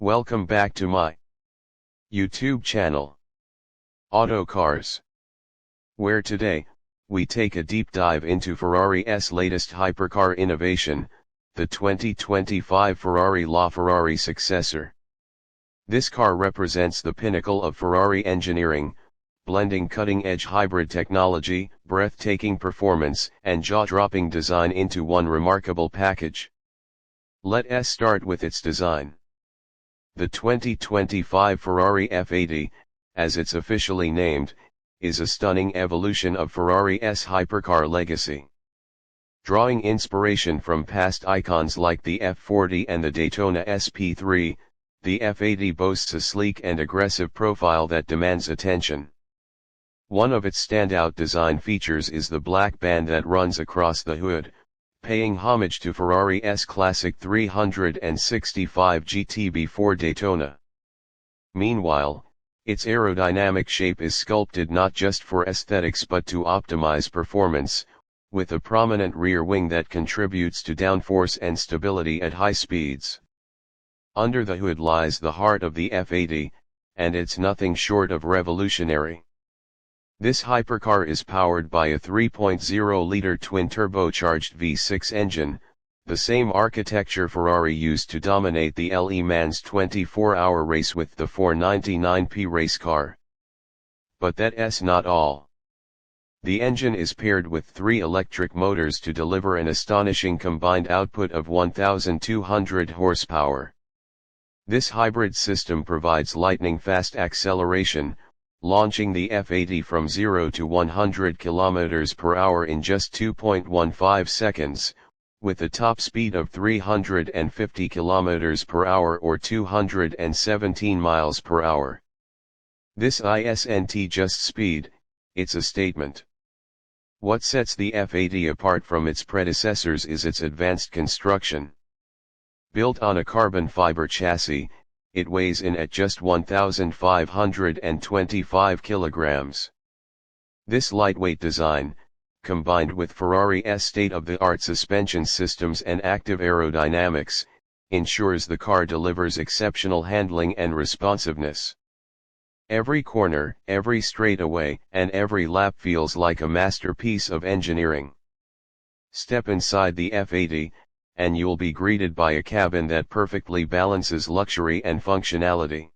Welcome back to my YouTube channel, Autocars, where today, we take a deep dive into Ferrari's latest hypercar innovation, the 2025 Ferrari LaFerrari successor. This car represents the pinnacle of Ferrari engineering, blending cutting-edge hybrid technology, breathtaking performance, and jaw-dropping design into one remarkable package. Let's start with its design. The 2025 Ferrari F80, as it's officially named, is a stunning evolution of Ferrari's hypercar legacy. Drawing inspiration from past icons like the F40 and the Daytona SP3, the F80 boasts a sleek and aggressive profile that demands attention. One of its standout design features is the black band that runs across the hood, paying homage to Ferrari's classic 365 GT before Daytona. Meanwhile, its aerodynamic shape is sculpted not just for aesthetics but to optimize performance, with a prominent rear wing that contributes to downforce and stability at high speeds. Under the hood lies the heart of the F80, and it's nothing short of revolutionary. This hypercar is powered by a 3.0-liter twin-turbocharged V6 engine, the same architecture Ferrari used to dominate the Le Mans 24-hour race with the 499p race car. But that's not all. The engine is paired with 3 electric motors to deliver an astonishing combined output of 1,200 horsepower. This hybrid system provides lightning-fast acceleration, launching the F80 from 0 to 100 km per hour in just 2.15 seconds, with a top speed of 350 km per hour or 217 miles per hour. This isn't just speed, it's a statement. What sets the F80 apart from its predecessors is its advanced construction. Built on a carbon fiber chassis, it weighs in at just 1,525 kilograms. This lightweight design, combined with Ferrari's state-of-the-art suspension systems and active aerodynamics, ensures the car delivers exceptional handling and responsiveness. Every corner, every straightaway, and every lap feels like a masterpiece of engineering. Step inside the F80, and you'll be greeted by a cabin that perfectly balances luxury and functionality.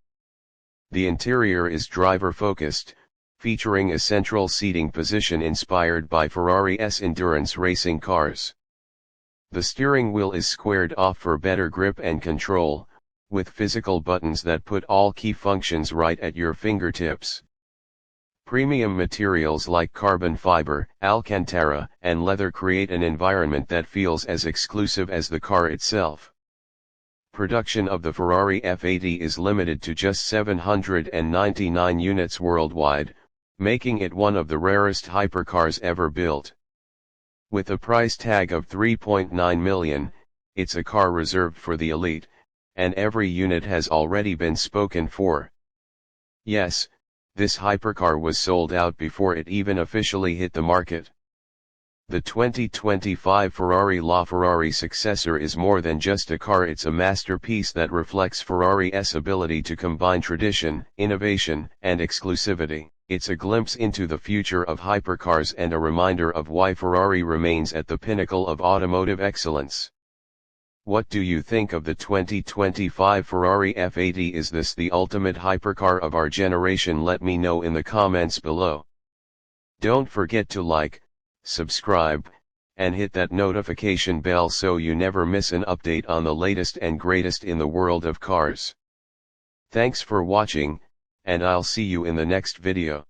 The interior is driver-focused, featuring a central seating position inspired by Ferrari's endurance racing cars. The steering wheel is squared off for better grip and control, with physical buttons that put all key functions right at your fingertips. Premium materials like carbon fiber, alcantara, and leather create an environment that feels as exclusive as the car itself. Production of the Ferrari F80 is limited to just 799 units worldwide, making it one of the rarest hypercars ever built. With a price tag of $3.9 million, it's a car reserved for the elite, and every unit has already been spoken for. Yes, this hypercar was sold out before it even officially hit the market. The 2025 Ferrari LaFerrari successor is more than just a car, it's a masterpiece that reflects Ferrari's ability to combine tradition, innovation, and exclusivity. It's a glimpse into the future of hypercars and a reminder of why Ferrari remains at the pinnacle of automotive excellence. What do you think of the 2025 Ferrari F80? Is this the ultimate hypercar of our generation? Let me know in the comments below. Don't forget to like, subscribe, and hit that notification bell so you never miss an update on the latest and greatest in the world of cars. Thanks for watching, and I'll see you in the next video.